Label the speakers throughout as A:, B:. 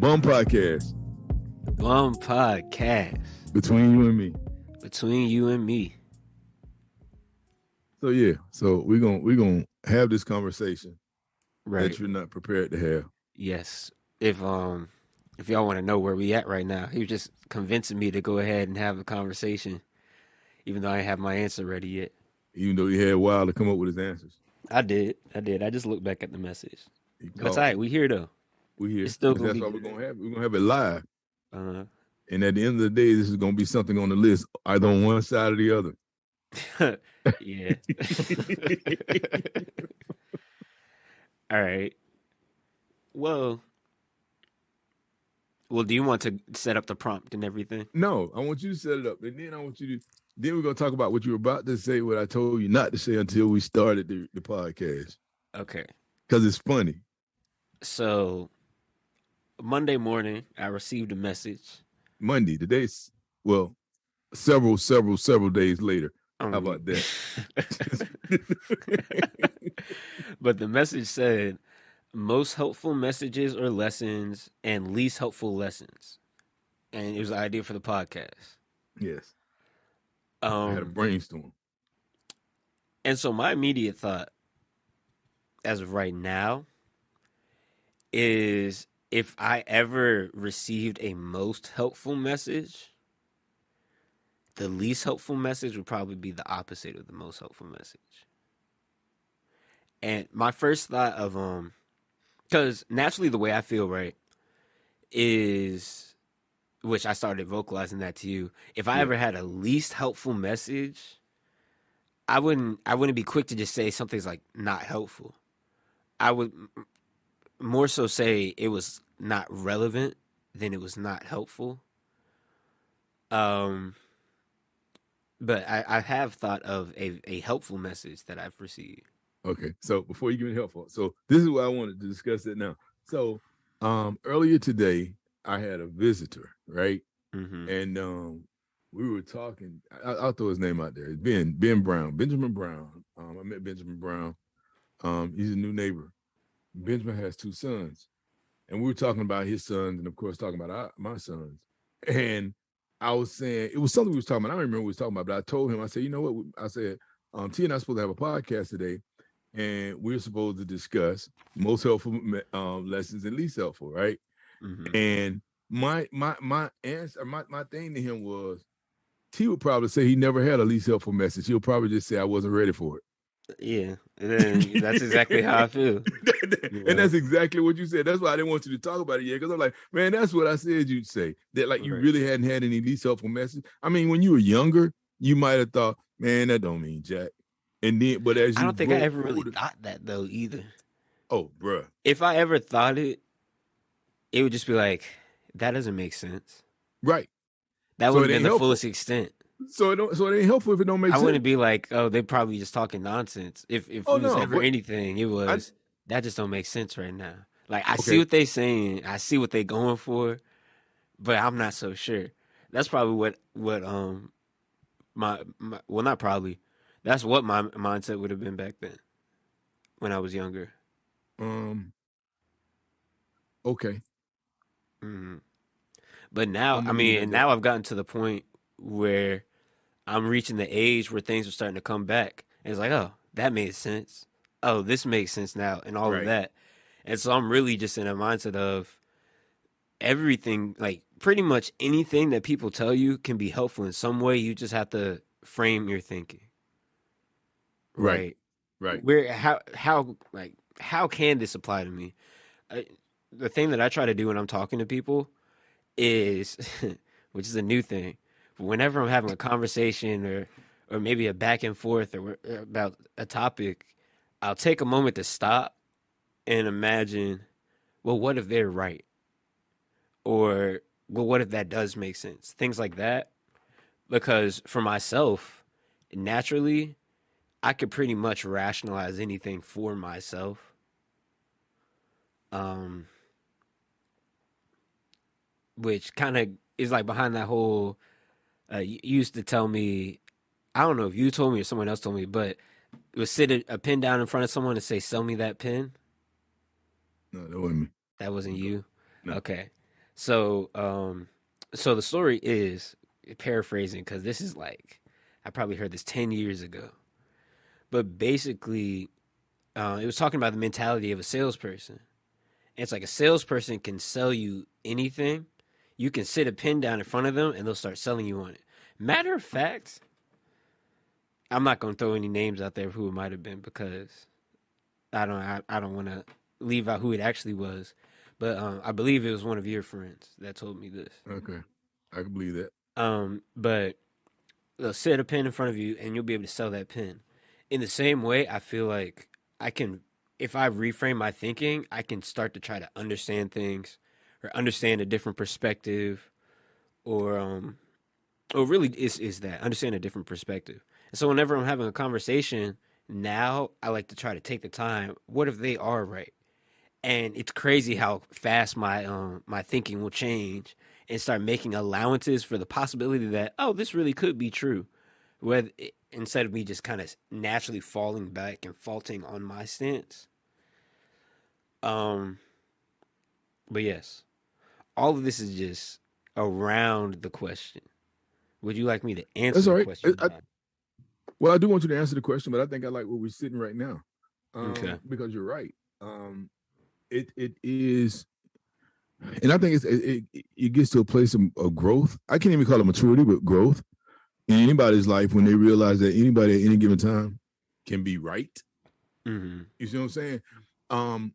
A: Bum Podcast.
B: Bum Podcast.
A: Between you and me.
B: Between you and me.
A: So yeah, we're gonna have this conversation
B: Right.
A: that you're not prepared to have.
B: Yes. If y'all want to know where we at right now, he was just convincing me to go ahead and have a conversation, even though I ain't have my answer ready yet.
A: Even though he had a while to come up with his answers.
B: I did. I just looked back at the message. That's all right. We here though.
A: We here.
B: It's still
A: that's why we're gonna have it. We're gonna have it live. And at the end of the day, this is gonna be something on the list, either on one side or the other.
B: Yeah. All right. Well, do you want to set up the prompt and everything?
A: No, I want you to set it up, and then I want you to. Then we're gonna talk about what you were about to say, what I told you not to say until we started the podcast.
B: Okay.
A: Because it's funny.
B: So, Monday morning, I received a message.
A: Monday, today's several days later. How about that?
B: But the message said, most helpful messages or lessons and least helpful lessons. And it was the idea for the podcast.
A: Yes. I had a brainstorm.
B: And so my immediate thought, as of right now, is if I ever received a most helpful message, the least helpful message would probably be the opposite of the most helpful message. And my first thought of because naturally the way I feel, right, is, which I started vocalizing that to you, if I ever had a least helpful message, I wouldn't be quick to just say something's like not helpful. I would more so say it was not relevant than it was not helpful. But I have thought of a helpful message that I've received.
A: Okay, so before you give me helpful, so this is what I wanted to discuss it now. So earlier today, I had a visitor, right?
B: Mm-hmm.
A: And we were talking. I'll throw his name out there. It's Benjamin Brown. I met Benjamin Brown. He's a new neighbor. Benjamin has two sons, and we were talking about his sons, and of course talking about my sons. And I was saying it was something we was talking about. I don't remember what we was talking about, but I told him, I said, you know what? I said, T and I supposed to have a podcast today, and we're supposed to discuss most helpful lessons and least helpful, right?
B: Mm-hmm.
A: And my answer, my thing to him was, T would probably say he never had a least helpful message. He'll probably just say I wasn't ready for it.
B: Yeah, and that's exactly how I feel.
A: And that's exactly what you said. That's why I didn't want you to talk about it yet, because I'm like, man, that's what I said you'd say. That like you really hadn't had any least helpful message. I mean, when you were younger, you might have thought, man, that don't mean jack. And then, but as you
B: I don't think I ever really thought that though either.
A: Oh, bruh.
B: If I ever thought it, it would just be like, that doesn't make sense.
A: Right.
B: That would have been the fullest extent.
A: So it ain't helpful if it don't make sense.
B: I wouldn't be like, oh, they're probably just talking nonsense. If it was ever anything, it was that just don't make sense right now. Like I see what they saying, I see what they going for, but I'm not so sure. That's probably what my well, not probably. That's what my mindset would have been back then, when I was younger.
A: Okay.
B: Mm-hmm. But now, now I've gotten to the point where I'm reaching the age where things are starting to come back. And it's like, oh, that made sense. Oh, this makes sense now, and all of that. And so I'm really just in a mindset of everything, like pretty much anything that people tell you can be helpful in some way. You just have to frame your thinking. Right. How can this apply to me? The thing that I try to do when I'm talking to people is, which is a new thing, but whenever I'm having a conversation or maybe a back and forth or about a topic, I'll take a moment to stop and imagine, well, what if they're right? Or, well, what if that does make sense? Things like that. Because for myself, naturally, I could pretty much rationalize anything for myself. Which kind of is like behind that whole, you used to tell me, I don't know if you told me or someone else told me, but it was sit a pen down in front of someone and say, sell me that pen.
A: No, that wasn't me.
B: That wasn't you?
A: No.
B: Okay. So the story is paraphrasing because this is like I probably heard this 10 years ago, but basically, it was talking about the mentality of a salesperson. And it's like a salesperson can sell you anything. You can sit a pen down in front of them and they'll start selling you on it. Matter of fact, I'm not going to throw any names out there of who it might have been because I don't want to leave out who it actually was. But I believe it was one of your friends that told me this.
A: Okay, I can believe that.
B: But they'll set a pen in front of you and you'll be able to sell that pen. In the same way, I feel like I can, if I reframe my thinking, I can start to try to understand things or understand a different perspective or really is that understand a different perspective. And so whenever I'm having a conversation now, I like to try to take the time. What if they are right? And it's crazy how fast my thinking will change and start making allowances for the possibility that this really could be true, whether instead of me just kind of naturally falling back and faulting on my stance. Um, but yes, all of this is just around the question. Would you like me to answer
A: That's all
B: the
A: right.
B: question?
A: Well, I do want you to answer the question, but I think I like where we're sitting right now,
B: Okay.
A: because you're right. It is, and I think it gets to a place of growth. I can't even call it maturity, but growth in anybody's life when they realize that anybody at any given time can be right.
B: Mm-hmm.
A: You see what I'm saying?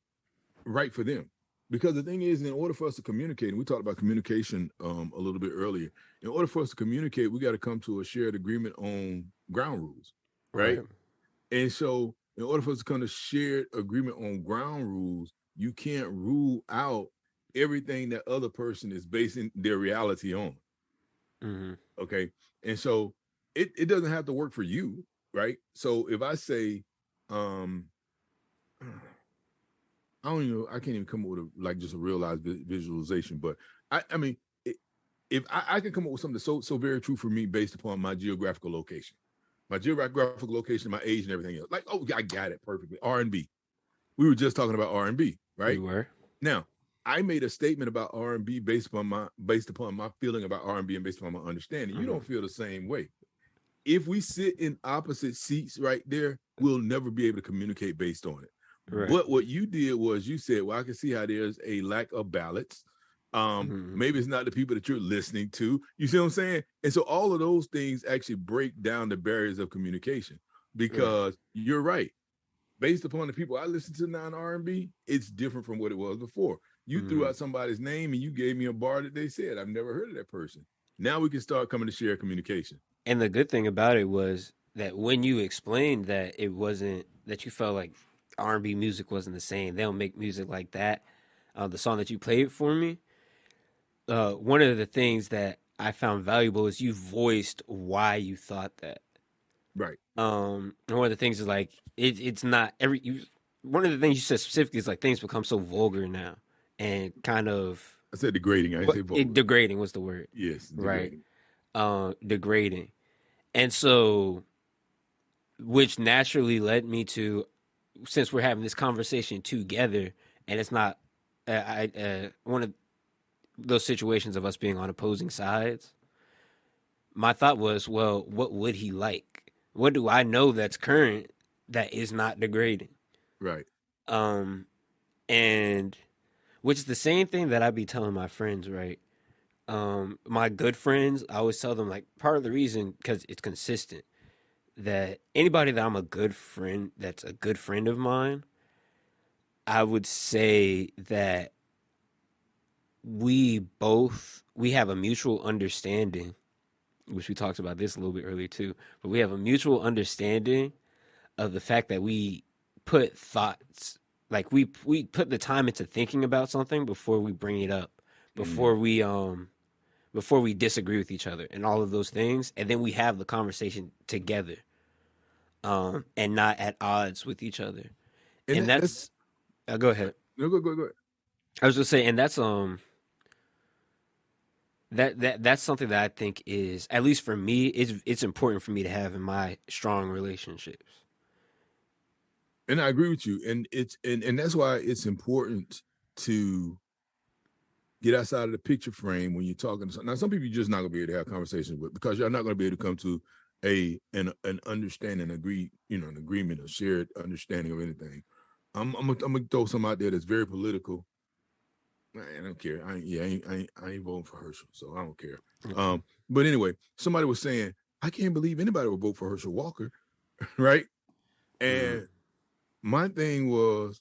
A: Right for them. Because the thing is, in order for us to communicate, and we talked about communication a little bit earlier, in order for us to communicate, we got to come to a shared agreement on ground rules, right?
B: Right.
A: And so, in order for us to come to shared agreement on ground rules, you can't rule out everything that other person is basing their reality on.
B: Mm-hmm.
A: Okay. And so it doesn't have to work for you, right? So if I say, I don't even know, I can't even come up with like just a realized visualization, but I mean, if I can come up with something that's so very true for me based upon my geographical location, my age and everything else. Like, oh, I got it perfectly. R&B. We were just talking about R&B,
B: We
A: right?
B: were.
A: Now, I made a statement about R&B based upon my feeling about R&B and based upon my understanding. You don't feel the same way. If we sit in opposite seats right there, we'll never be able to communicate based on it.
B: Right.
A: But what you did was you said, well, I can see how there's a lack of balance. Maybe it's not the people that you're listening to. You see what I'm saying? And so all of those things actually break down the barriers of communication because you're right. Based upon the people I listen to now in R&B, it's different from what it was before. You threw out somebody's name and you gave me a bar that they said. I've never heard of that person. Now we can start coming to share communication.
B: And the good thing about it was that when you explained that it wasn't that you felt like R&B music wasn't the same, they don't make music like that. The song that you played for me, one of the things that I found valuable is you voiced why you thought that.
A: Right.
B: And one of the things is like it's not every. One of the things you said specifically is like things become so vulgar now and kind of.
A: I said degrading. I didn't say vulgar.
B: Degrading was the word.
A: Yes.
B: Degrading. Right. Degrading. And so, which naturally led me to, since we're having this conversation together, and it's not one of those situations of us being on opposing sides, my thought was, well, what would he like? What do I know that's current that is not degrading?
A: Right.
B: And which is the same thing that I be telling my friends, right? My good friends, I always tell them like part of the reason because it's consistent that anybody that I'm a good friend that's a good friend of mine, I would say that we have a mutual understanding, which we talked about this a little bit earlier too, but we have a mutual understanding of the fact that we put thoughts like we put the time into thinking about something before we bring it up, before we disagree with each other and all of those things, and then we have the conversation together, and not at odds with each other. And that's go ahead.
A: No, go ahead.
B: I was just saying, and that's that's something that I think is, at least for me, it's important for me to have in my strong relationships.
A: And I agree with you. And it's and that's why it's important to get outside of the picture frame when you're talking to some. Now, some people you're just not gonna be able to have conversations with because you're not gonna be able to come to an understanding, an agreement, a shared understanding of anything. I'm gonna throw some out there that's very political. I don't care. I ain't voting for Herschel, so I don't care.
B: Okay.
A: But anyway, somebody was saying, I can't believe anybody would vote for Herschel Walker, right? And my thing was,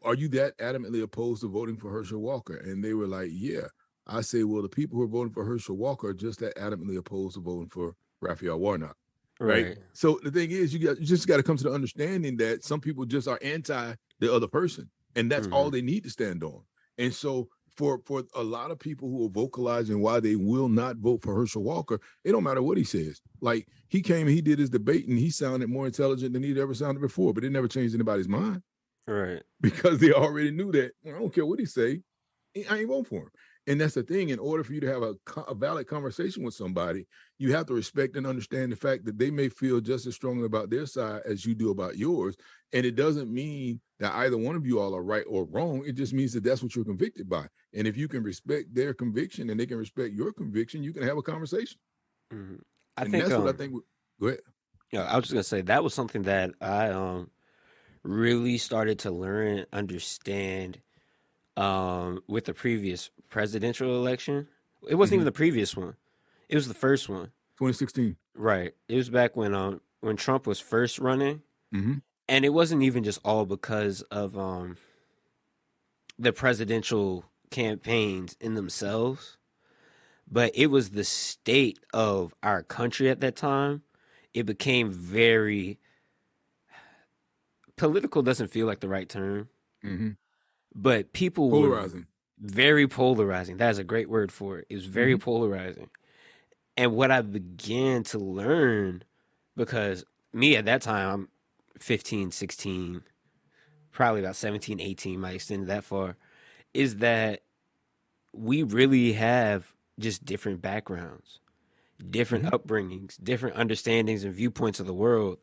A: are you that adamantly opposed to voting for Herschel Walker? And they were like, yeah. I say, well, the people who are voting for Herschel Walker are just that adamantly opposed to voting for Raphael Warnock, right?
B: Right.
A: So the thing is, you just got to come to the understanding that some people just are anti the other person, and that's all they need to stand on. And so for a lot of people who are vocalizing why they will not vote for Herschel Walker, it don't matter what he says. Like he came and he did his debate and he sounded more intelligent than he'd ever sounded before, but it never changed anybody's mind.
B: Right.
A: Because they already knew that. I don't care what he say, I ain't voting for him. And that's the thing. In order for you to have a valid conversation with somebody, you have to respect and understand the fact that they may feel just as strongly about their side as you do about yours. And it doesn't mean that either one of you all are right or wrong. It just means that that's what you're convicted by. And if you can respect their conviction and they can respect your conviction, you can have a conversation.
B: I think
A: that's what I think. Go ahead.
B: Yeah, I was just gonna say that was something that I really started to learn and understand with the previous presidential election. It wasn't even the previous one. It was the first one.
A: 2016.
B: Right. It was back when Trump was first running. And it wasn't even just all because of the presidential campaigns in themselves, but it was the state of our country at that time. It became very political, doesn't feel like the right term, but people
A: polarizing.
B: Very polarizing. That is a great word for it. It was very polarizing. And what I began to learn, because me at that time, I'm 15, 16, probably about 17, 18, might extend that far, is that we really have just different backgrounds, different upbringings, different understandings and viewpoints of the world.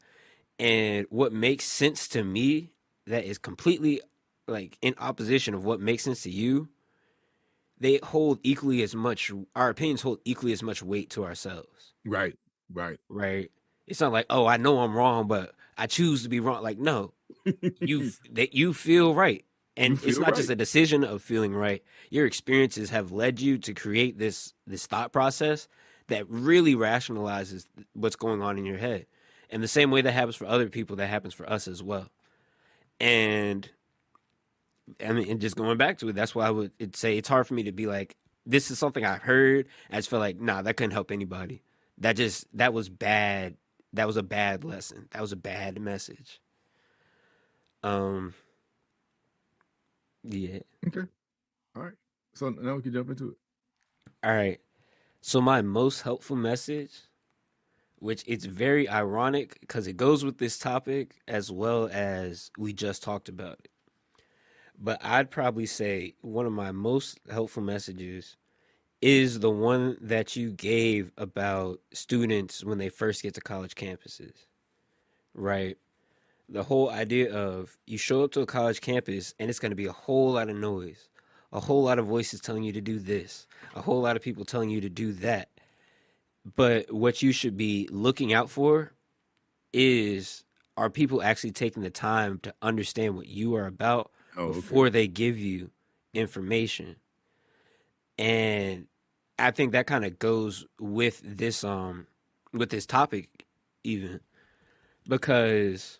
B: And what makes sense to me that is completely like in opposition of what makes sense to you, they hold equally as much, our opinions hold equally as much weight to ourselves.
A: Right.
B: It's not like, oh, I know I'm wrong, but I choose to be wrong. Like, no, you feel right. And it's not just a decision of feeling right. Your experiences have led you to create this thought process that really rationalizes what's going on in your head. And the same way that happens for other people, that happens for us as well. And I mean, and just going back to it, that's why I would say it's hard for me to be like, this is something I heard. I just feel like, nah, that couldn't help anybody. That was bad. That was a bad lesson. That was a bad message. Yeah.
A: Okay. All right. So now we can jump into it.
B: All right. So my most helpful message, which it's very ironic because it goes with this topic as well as we just talked about it. But I'd probably say one of my most helpful messages is the one that you gave about students when they first get to college campuses, right? The whole idea of you show up to a college campus and it's going to be a whole lot of noise, a whole lot of voices telling you to do this, a whole lot of people telling you to do that. But what you should be looking out for is, are people actually taking the time to understand what you are about before they give you information? And I think that kind of goes with this topic even, because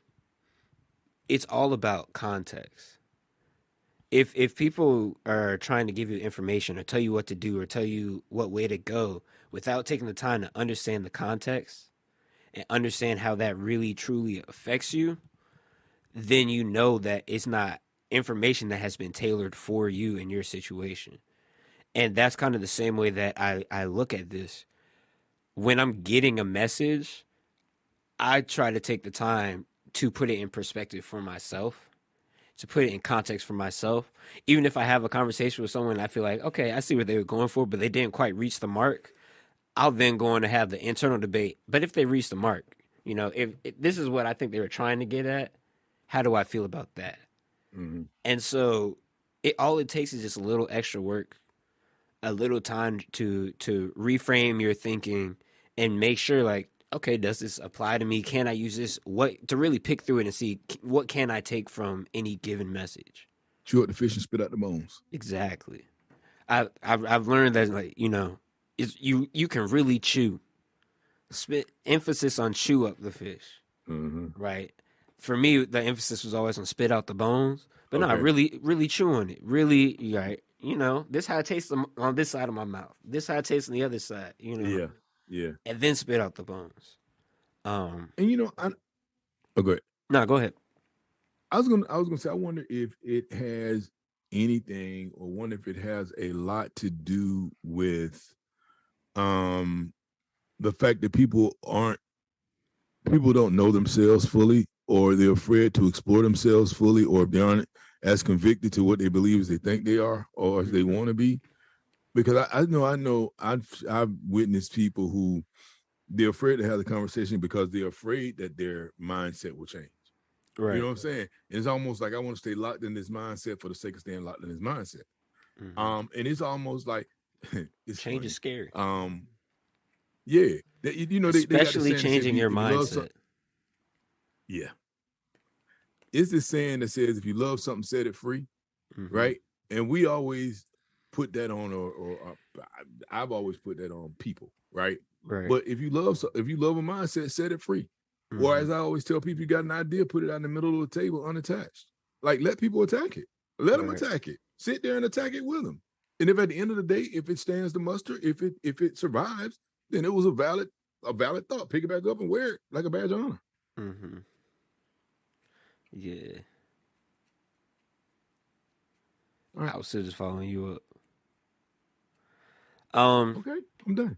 B: it's all about context. If people are trying to give you information or tell you what to do or tell you what way to go without taking the time to understand the context and understand how that really truly affects you, then you know that it's not information that has been tailored for you in your situation. And that's kind of the same way that I look at this. When I'm getting a message, I try to take the time to put it in perspective for myself, to put it in context for myself. Even if I have a conversation with someone and I feel like, okay, I see what they were going for, but they didn't quite reach the mark, I'll then go on to have the internal debate. But if they reach the mark, if this is what I think they were trying to get at, how do I feel about that? And so all it takes is just a little extra work a little time to reframe your thinking and make sure, like, okay, does this apply to me? Can I use this? What to really pick through it and see what can I take from any given message?
A: Chew up the fish and spit out the bones.
B: Exactly. I've learned that, like, is you can really chew. Spit emphasis on chew up the fish, right? For me, the emphasis was always on spit out the bones, but not
A: Okay.
B: really chew on it. Really, right? This how it tastes on this side of my mouth. This how it tastes on the other side.
A: Yeah. Yeah.
B: And then spit out the bones.
A: And oh, go ahead.
B: No, go ahead.
A: I was gonna say, I wonder if it has anything, or wonder if it has a lot to do with the fact that people don't know themselves fully, or they're afraid to explore themselves fully, or if they aren't as convicted to what they believe as they think they are, or as they want to be. Because I know I've witnessed people who they're afraid to have the conversation because they're afraid that their mindset will change.
B: Right.
A: You know what I'm saying? And it's almost like I want to stay locked in this mindset for the sake of staying locked in this mindset.
B: Mm-hmm.
A: And it's almost like it's
B: Change
A: funny.
B: is scary.
A: Yeah, they got
B: Especially
A: this saying
B: changing your mindset.
A: Yeah, it's this saying that says if you love something, set it free, right? And we always put that on, or I've always put that on people, right?
B: Right.
A: But if you love a mindset, set it free. Or as I always tell people, you got an idea, put it out in the middle of the table unattached. Like, let people attack it. Let them attack it. Sit there and attack it with them. And if at the end of the day, if it stands the muster, if it survives, then it was a valid thought. Pick it back up and wear it like a badge of honor.
B: Yeah.
A: Right.
B: I was still just following you up.
A: Okay, I'm done.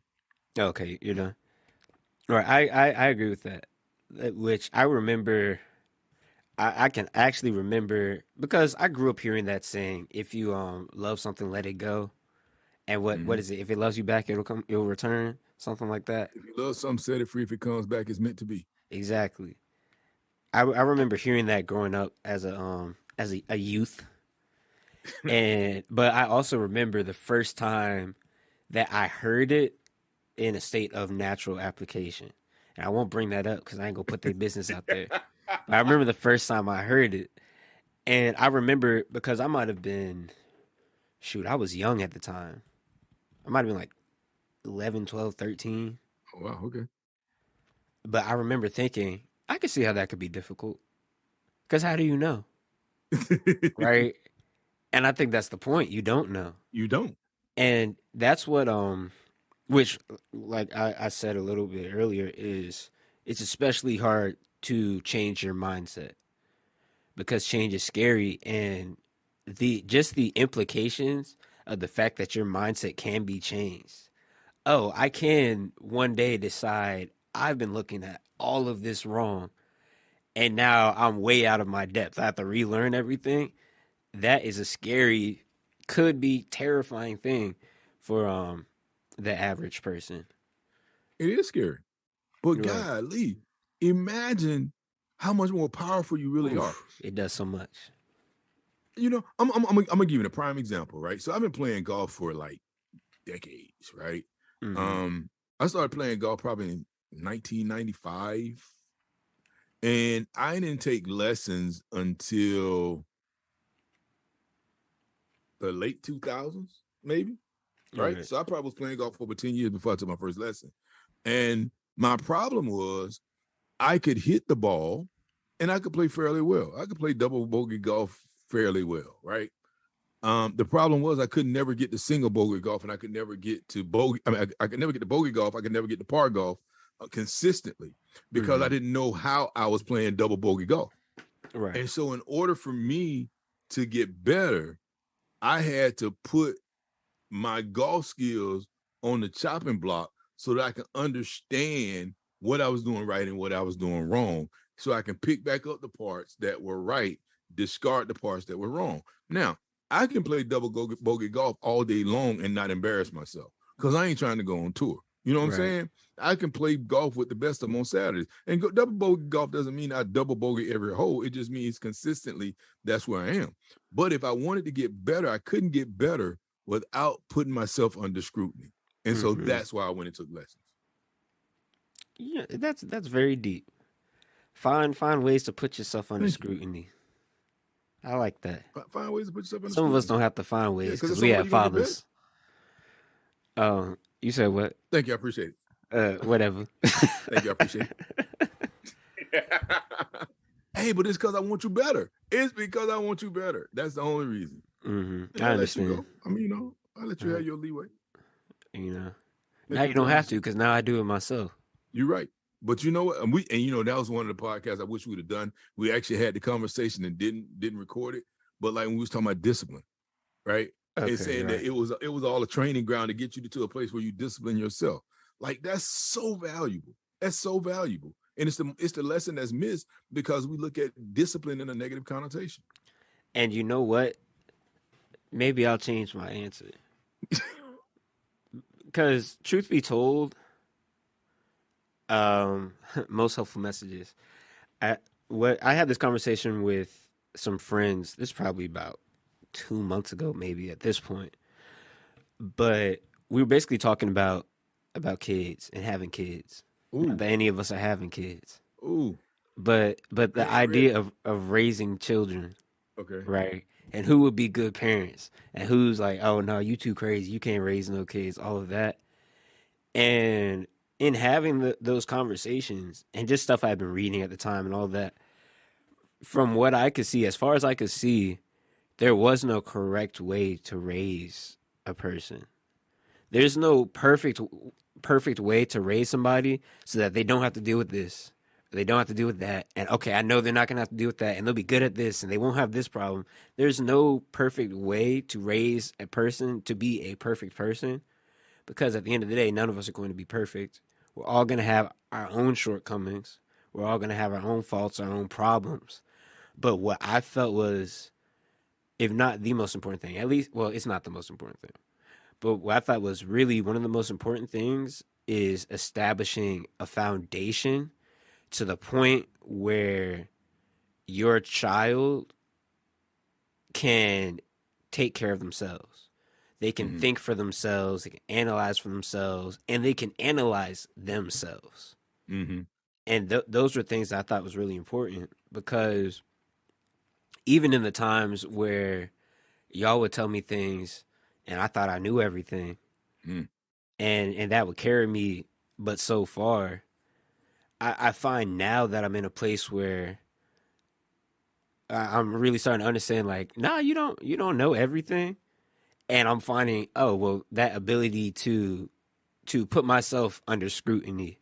B: Okay, you're done. All right, I agree with that. Which I remember, I can actually remember because I grew up hearing that saying: "If you love something, let it go." And what is it? If it loves you back, it'll return. Something like that.
A: If you love something, set it free. If it comes back, it's meant to be.
B: Exactly. I remember hearing that growing up as a youth, but I also remember the first time that I heard it in a state of natural application. And I won't bring that up because I ain't gonna put their business out there. But I remember the first time I heard it, and I remember because I might have been, I was young at the time. I might have been like 11, 12, 13.
A: Oh, wow, okay.
B: But I remember thinking, I could see how that could be difficult. Because how do you know? Right? And I think that's the point. You don't know.
A: You don't.
B: And that's what which, like I said a little bit earlier, is it's especially hard to change your mindset because change is scary, and the implications of the fact that your mindset can be changed. Oh, I can one day decide I've been looking at all of this wrong, and now I'm way out of my depth. I have to relearn everything. That is a scary, could be terrifying thing for the average person.
A: It is scary. But
B: Right.
A: golly, imagine how much more powerful you really are.
B: It does so much.
A: I'm gonna give you a prime example, right? So I've been playing golf for like decades, right? I started playing golf probably in 1995, and I didn't take lessons until the late 2000s, maybe. Right? So I probably was playing golf for over 10 years before I took my first lesson. And my problem was I could hit the ball and I could play fairly well. I could play double bogey golf fairly well, right? The problem was I could never get to single bogey golf, and I could never get to bogey. I mean, I could never get to bogey golf. I could never get to par golf consistently because I didn't know how I was playing double bogey golf.
B: Right.
A: And so in order for me to get better, I had to put my golf skills on the chopping block so that I can understand what I was doing right and what I was doing wrong, so I can pick back up the parts that were right, discard the parts that were wrong. Now, I can play double bogey golf all day long and not embarrass myself because I ain't trying to go on tour. You know what I'm saying? I can play golf with the best of them on Saturdays. And double bogey golf doesn't mean I double bogey every hole. It just means consistently that's where I am. But if I wanted to get better, I couldn't get better without putting myself under scrutiny. And so
B: Mm-hmm.
A: that's why I went and took lessons.
B: Yeah, that's very deep. Find ways to put yourself under
A: Thank you.
B: scrutiny. I like that.
A: Find ways to put yourself under
B: Some of us
A: scrutiny.
B: don't have to find
A: Yeah,
B: ways
A: because
B: because
A: that's
B: we
A: the only way
B: have
A: you're gonna get better.
B: fathers. You said what?
A: Thank you, I appreciate it.
B: Whatever.
A: Thank you, I appreciate it. Hey, but it's because I want you better. It's because I want you better. That's the only reason.
B: Mm-hmm.
A: And
B: I
A: I'll let you
B: understand.
A: go. I mean, I'll let you have your leeway.
B: Now
A: Let
B: you don't
A: people
B: have to
A: understand.
B: because now I do it myself.
A: You're right. But you know what? And that was one of the podcasts I wish we'd have done. We actually had the conversation and didn't record it. But like when we was talking about discipline, right?
B: Okay,
A: And saying
B: right.
A: that it was all a training ground to get you to a place where you discipline yourself. Like that's so valuable. That's so valuable. And it's the lesson that's missed because we look at discipline in a negative connotation.
B: And you know what? Maybe I'll change my answer. Because truth be told, most helpful messages. I had this conversation with some friends. This is probably about 2 months ago, maybe at this point. But we were basically talking about kids and having kids. Not
A: Ooh,
B: that any of us are having kids,
A: ooh.
B: but
A: I
B: the
A: ain't ready.
B: idea of raising children,
A: Okay.
B: right? And who would be good parents, and who's like, oh no, you too crazy, you can't raise no kids, all of that. And in having those conversations and just stuff I've been reading at the time and all that, from what I could see, as far as I could see, there was no correct way to raise a person. There's no perfect way to raise somebody so that they don't have to deal with this. They don't have to deal with that. And okay, I know they're not going to have to deal with that and they'll be good at this and they won't have this problem. There's no perfect way to raise a person to be a perfect person because at the end of the day, none of us are going to be perfect. We're all going to have our own shortcomings. We're all going to have our own faults, our own problems. But what I felt was, if not the most important thing, at least, well, it's not the most important thing. But what I thought was really one of the most important things is establishing a foundation to the point where your child can take care of themselves. They can
A: Mm-hmm.
B: think for themselves, they can analyze for themselves, and they can analyze themselves.
A: Mm-hmm.
B: And those were things that I thought was really important because even in the times where y'all would tell me things and I thought I knew everything,
A: Mm.
B: and that would carry me, but so far, I find now that I'm in a place where I'm really starting to understand. Like, nah, you don't know everything, and I'm finding, oh well, that ability to put myself under scrutiny,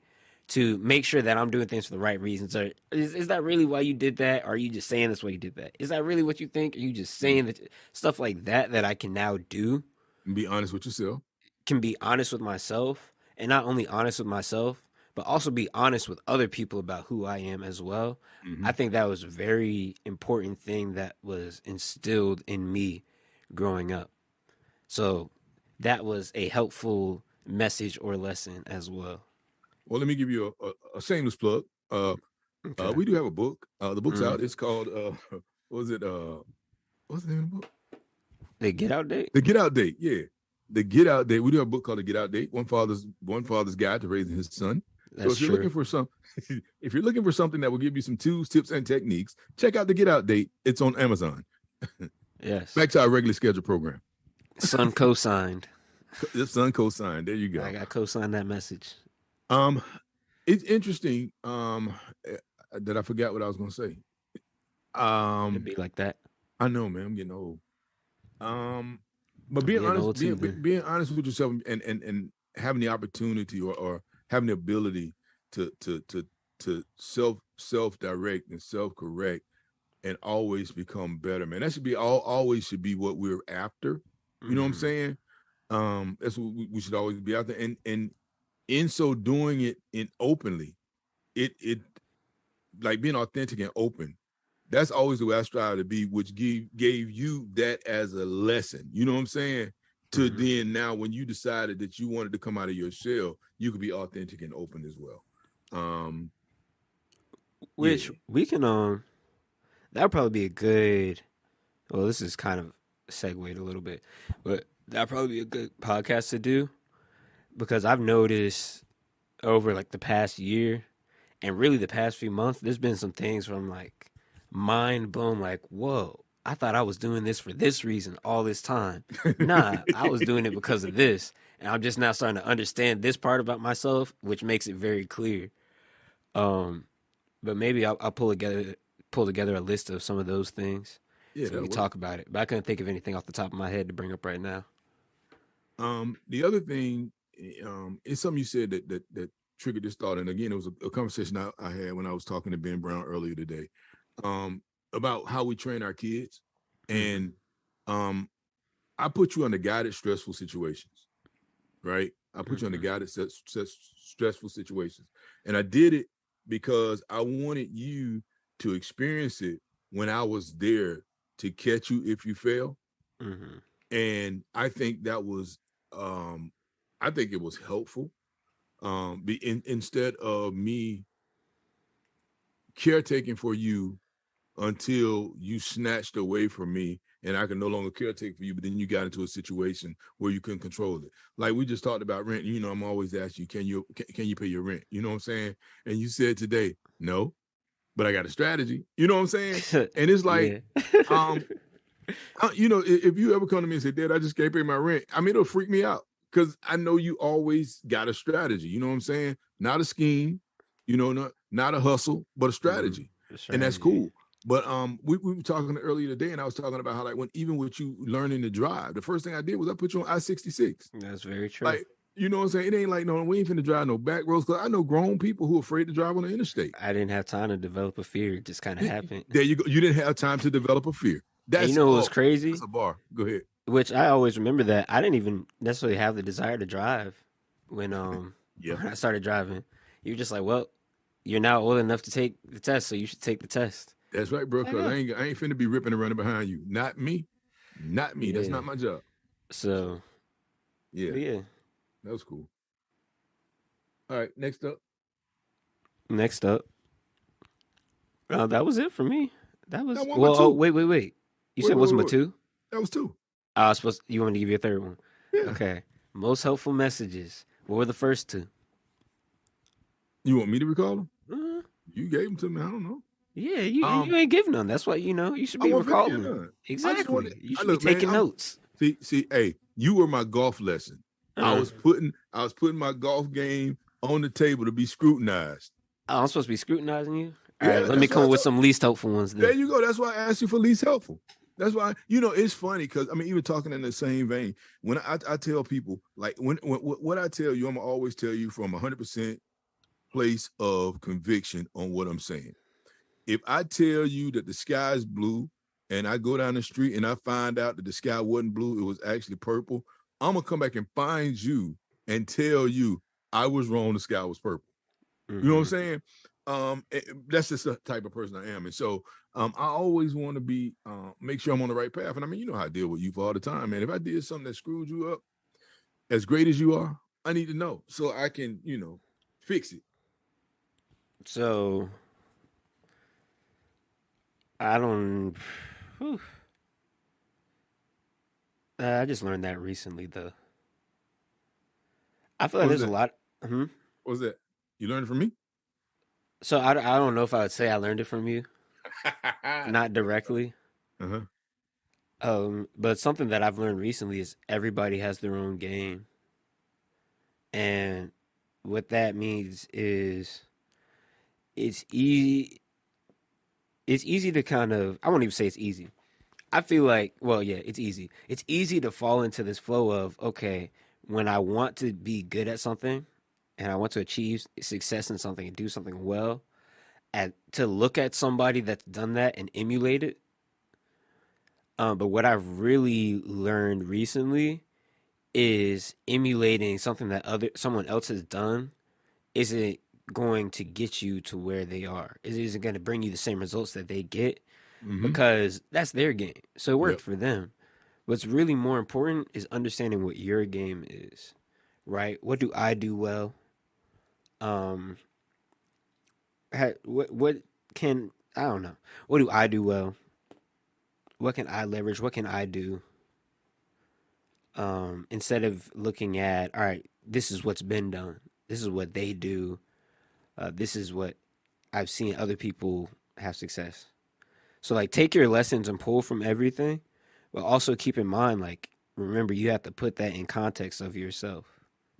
B: to make sure that I'm doing things for the right reasons. Or is that really why you did that? Or are you just saying that's why you did that? Is that really what you think? Are you just saying that stuff like that I can now do?
A: And be honest with yourself.
B: Can be honest with myself, and not only honest with myself, but also be honest with other people about who I am as well.
A: Mm-hmm.
B: I think that was a very important thing that was instilled in me growing up. So that was a helpful message or lesson as well.
A: Well, let me give you a shameless plug.
B: Okay.
A: We do have a book. The book's
B: Mm.
A: out. It's called what was it? What's the name of the book?
B: The Get Out Date?
A: The Get Out Date. Yeah, the Get Out Date. We do have a book called The Get Out Date. One father's guide to raising his son.
B: That's
A: So if you're
B: true.
A: looking for if you're looking for something that will give you some tools, tips, and techniques, check out The Get Out Date. It's on Amazon.
B: Yes.
A: Back to our regularly scheduled program.
B: Son co-signed.
A: The son co-signed. There you go.
B: I got co-signed that message.
A: It's interesting. That I forgot what I was gonna say.
B: It'd be like that.
A: I know, man. I'm getting old. But
B: I'm
A: being
B: getting
A: honest,
B: old too, then.
A: being honest with yourself and having the opportunity or having the ability to self direct and self correct and always become better, man. That should be always should be what we're after. You know what I'm
B: Mhm.
A: saying? That's what we should always be out there. And in so doing it in openly, it like being authentic and open. That's always the way I strive to be, which gave you that as a lesson. You know what I'm saying? To
B: Mhm.
A: then now, when you decided that you wanted to come out of your shell, you could be authentic and open as well.
B: Which
A: Yeah.
B: we can that would probably be a good. Well, this is kind of segued a little bit, but That'd probably be a good podcast to do because I've noticed over like the past year and really the past few months, there's been some things where I'm like mind blown, like, whoa, I thought I was doing this for this reason all this time. Nah, I was doing it because of this. And I'm just now starting to understand this part about myself, which makes it very clear. Um, but maybe I'll pull together a list of some of those things
A: Yeah,
B: so we
A: that'll
B: can
A: work.
B: talk about it. But I couldn't think of anything off the top of my head to bring up right now.
A: The other thing, is something you said that triggered this thought. And again, it was a conversation I had when I was talking to Ben Brown earlier today, um, about how we train our kids.
B: Mm-hmm.
A: And um, I put you under guided stressful situations, right? I put you under
B: Mm-hmm.
A: guided stressful situations. And I did it because I wanted you to experience it when I was there to catch you if you fail.
B: Mm-hmm.
A: And I think that was um I think it was helpful. Instead of me caretaking for you until you snatched away from me and I can no longer caretake for you, but then you got into a situation where you couldn't control it. Like we just talked about rent. You know, I'm always asking you, can you pay your rent? You know what I'm saying? And you said today, no, but I got a strategy. You know what I'm saying? And it's like,
B: Yeah.
A: um, you know, if you ever come to me and say, Dad, I just can't pay my rent, I mean, it'll freak me out because I know you always got a strategy. You know what I'm saying? Not a scheme, you know, not a hustle, but a
B: Mm-hmm.
A: strategy. And that's
B: Strategy.
A: cool. But we were talking earlier today, and I was talking about how, like, when even with you learning to drive, the first thing I did was I put you on I-66.
B: That's very true.
A: Like, you know what I'm saying? It ain't like, no, we ain't finna drive no back roads. Cause I know grown people who are afraid to drive on the interstate.
B: I didn't have time to develop a fear. It just kind of happened.
A: There you go. You didn't have time to develop a fear.
B: And you
A: That's
B: know what was
A: all. That's
B: crazy?
A: a bar. Go ahead.
B: Which I always remember that I didn't even necessarily have the desire to drive when
A: Yeah.
B: when I started driving. You were just like, well, you're now old enough to take the test, so you should take the test.
A: That's right, bro.
B: Like,
A: Cause
B: oh.
A: I ain't finna be ripping and running behind you. Not me. Not me. That's
B: Yeah.
A: not my job.
B: So,
A: Yeah,
B: but yeah.
A: that was cool. All right, next up.
B: Next up, that was it for me. That
A: That
B: was
A: one, but
B: well. Oh,
A: two.
B: wait. You
A: Wait,
B: said
A: wait,
B: wasn't
A: wait,
B: but
A: wait.
B: two?
A: That was two.
B: I was supposed. You wanted to give you a third one?
A: Yeah.
B: Okay. Most helpful messages. What were the first two?
A: You want me to recall them?
B: Uh,
A: You gave them to me. I don't know.
B: yeah, you
A: Um,
B: ain't giving them. That's why you should
A: I
B: be
A: want finna
B: recalling
A: get
B: them.
A: done. I just wanted.
B: Exactly. You
A: I
B: should be
A: look, man.
B: taking notes.
A: See. Hey, you were my golf lesson.
B: Uh,
A: I was putting my golf game on the table to be scrutinized.
B: I'm supposed to be scrutinizing you. All right,
A: Yeah,
B: let me
A: that's what
B: come
A: I
B: up with
A: told.
B: some least helpful ones
A: There
B: then.
A: you go. That's why I asked you for least helpful. That's why, you know, it's funny because I mean, even talking in the same vein, when I tell people, like, when what I tell you, I'm gonna always tell you from 100% place of conviction on what I'm saying. If I tell you that the sky is blue and I go down the street and I find out that the sky wasn't blue, it was actually purple, I'm gonna come back and find you and tell you I was wrong, the sky was purple. You know what I'm
B: Hmm.
A: saying? That's just the type of person I am. And so I always want to be make sure I'm on the right path. And I mean, you know how I deal with youth all the time, man. If I did something that screwed you up, as great as you are, I need to know so I can, you know, fix it.
B: So I don't. Whew. I just learned that recently, though. I feel like
A: What was
B: there's a
A: that?
B: lot. Hmm.
A: What was that? You learned from me?
B: So I don't know if I would say I learned it from you, not
A: There we go.
B: directly.
A: Uh-huh.
B: But something that I've learned recently is everybody has their own game, and what that means is it's easy. It's easy to kind of. I won't even say it's easy. I feel like, well, yeah, it's easy. It's easy to fall into this flow of, okay, when I want to be good at something and I want to achieve success in something and do something well, to look at somebody that's done that and emulate it. But what I've really learned recently is emulating something that someone else has done isn't going to get you to where they are. It isn't going to bring you the same results that they get
A: Mm-hmm.
B: because that's their game. So it worked
A: Yep.
B: for them. What's really more important is understanding what your game is, right? What do I do well? Um, what can I don't know. What do I do well? What can I leverage? What can I do? Instead of looking at, all right, this is what's been done, this is what they do, this is what I've seen other people have success. So like take your lessons and pull from everything, but also keep in mind, like, remember you have to put that in context of yourself.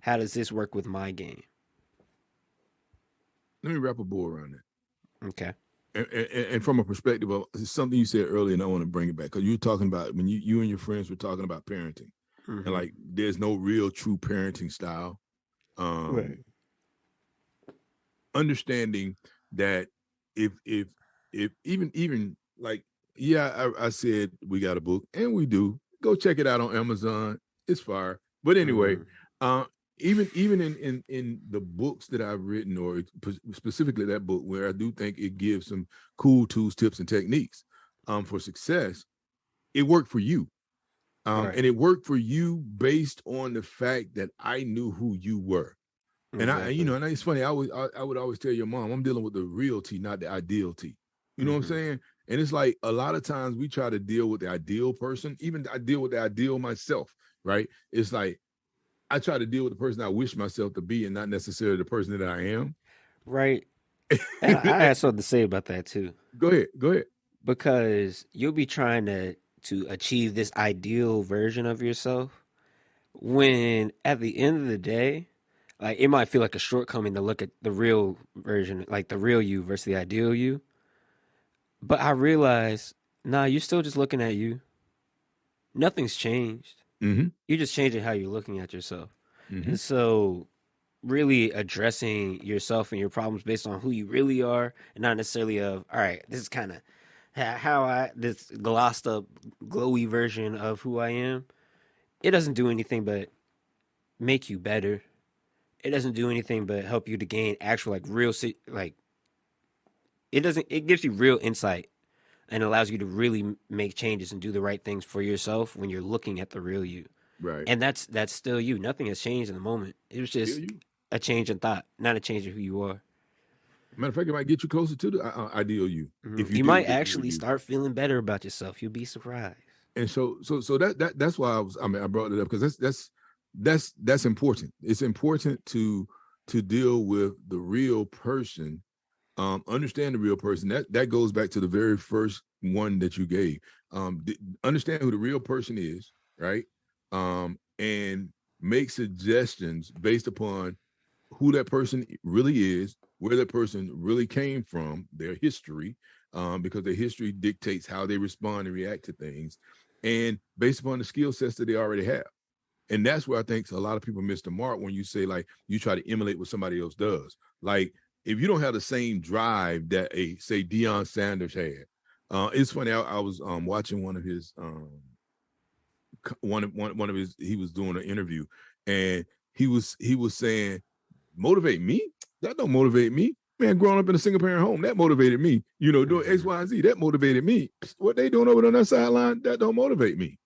B: How does this work with my game?
A: Let me wrap a bow around
B: Okay.
A: that. And from a perspective of something you said earlier, and I want to bring it back because you were talking about when you and your friends were talking about parenting, and
B: Mm-hmm.
A: like there's no real true parenting style.
B: Right.
A: Understanding that if even like yeah, I said we got a book and we do go check it out on Amazon. It's fire. But anyway,
B: Mm-hmm.
A: uh, even in the books that I've written, or specifically that book, where I do think it gives some cool tools, tips, and techniques for success, it worked for you.
B: Right.
A: And it worked for you based on the fact that I knew who you were. And
B: Exactly.
A: and it's funny. I would always tell your mom, I'm dealing with the real T, not the ideal T. You know what I'm
B: Mm-hmm.
A: saying? And it's like a lot of times we try to deal with the ideal person. Even I deal with the ideal myself, right? It's like I try to deal with the person I wish myself to be, and not necessarily the person that I am.
B: Right. And I had something to say about that too,
A: Go ahead, go ahead.
B: because you'll be trying to achieve this ideal version of yourself when at the end of the day, like it might feel like a shortcoming to look at the real version, like the real you versus the ideal you. But I realized, nah, you're still just looking at you. Nothing's changed.
A: Mm-hmm.
B: You're just changing how you're looking at yourself.
A: Mm-hmm.
B: And so really addressing yourself and your problems based on who you really are, and not necessarily of, all right, this is kind of how I, this glossed up glowy version of who I am. It doesn't do anything but make you better. It doesn't do anything but help you to gain actual, like, real like, it doesn't, it gives you real insight and allows you to really make changes and do the right things for yourself when you're looking at the real you.
A: Right.
B: And that's still you. Nothing has changed in the moment. It was
A: Still
B: just
A: you.
B: a change in thought, not a change in who you are.
A: Matter of fact, it might get you closer to the ideal you if you
B: You
A: deal
B: might
A: with the real
B: actually
A: you.
B: start feeling better about yourself. You'll be surprised.
A: And so that's why I mean I brought it up because that's important. It's important to deal with the real person, understand the real person. That goes back to the very first one that you gave. Understand who the real person is, right? And make suggestions based upon who that person really is, where that person really came from, their history, because their history dictates how they respond and react to things, and based upon the skill sets that they already have. And that's where I think a lot of people miss the mark when you say like you try to emulate what somebody else does. Like if you don't have the same drive that a say Deion Sanders had, it's funny. I was watching one of his one of his he was doing an interview and he was saying motivate me? That don't motivate me. Man, growing up in a single parent home, that motivated me. You know, doing X,
B: Mm-hmm.
A: Y, and Z, that motivated me. What they doing over on that sideline, that don't motivate me.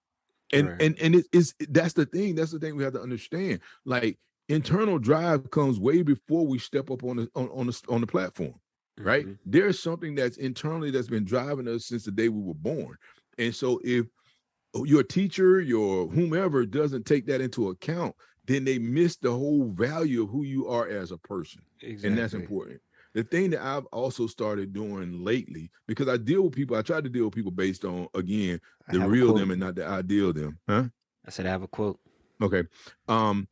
A: And
B: Right.
A: and and it is that's the thing. That's the thing we have to understand. Like internal drive comes way before we step up on the platform, right?
B: Mm-hmm.
A: There's something that's internally that's been driving us since the day we were born. And so if your teacher, your whomever doesn't take that into account, then they miss the whole value of who you are as a person. And that's
B: Exactly.
A: important. The thing that I've also started doing lately, because I deal with people, I try to deal with people based on, again,
B: I
A: the
B: have a
A: real
B: quote.
A: them and not the ideal them. Huh?
B: I said I have a quote.
A: Okay. Um,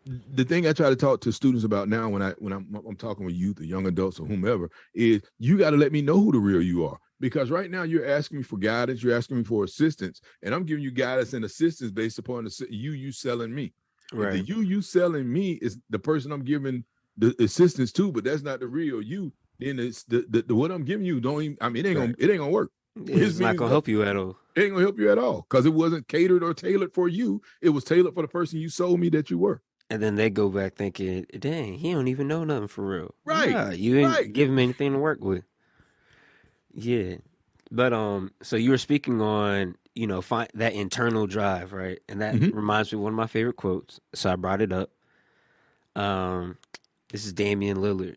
A: the thing I try to talk to students about now when I'm talking with youth or young adults or whomever is you got to let me know who the real you are, because right now you're asking me for guidance, you're asking me for assistance, and I'm giving you guidance and assistance based upon the you selling me. If the
B: Right.
A: you selling me is the person I'm giving the assistance to, but that's not the real you, then it's the what I'm giving you don't even, I mean
B: Right.
A: it ain't gonna work. Which
B: It's not
A: means
B: gonna help you at all.
A: it ain't gonna help you at all because it wasn't catered or tailored for you. It was tailored for the person you sold me that you were.
B: And then they go back thinking, dang, he don't even know nothing for real.
A: Right.
B: Nah, you
A: Right.
B: ain't give him anything to work with. Yeah. But so you were speaking on, find that internal drive, right? And that
A: Mm-hmm.
B: reminds me of one of my favorite quotes. So I brought it up. Um, this is Damian Lillard.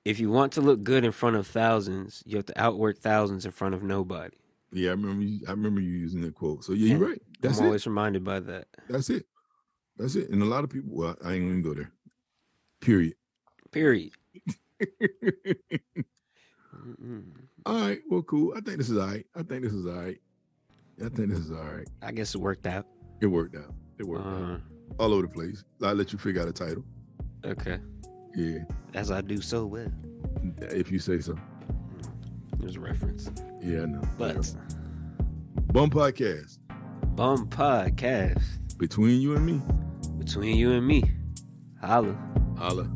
B: If you want to look good in front of thousands, you have to outwork thousands in front of nobody.
A: Yeah, I remember you using that quote. So yeah, you're
B: And
A: right. That's
B: I'm
A: it.
B: always reminded by that.
A: That's it. That's it. And a lot of people, well, I ain't even go there. Period.
B: Period.
A: All right. Well, cool. I think this is all right. I think this is all right.
B: I guess it worked out.
A: It worked out. All over the place. I'll let you figure out a title.
B: Okay.
A: Yeah.
B: As I do so well.
A: If you say so.
B: There's a reference.
A: Yeah, I know.
B: But
A: Bum Podcast.
B: Bum Podcast.
A: Between you and me.
B: Between you and me. Holla.
A: Holla.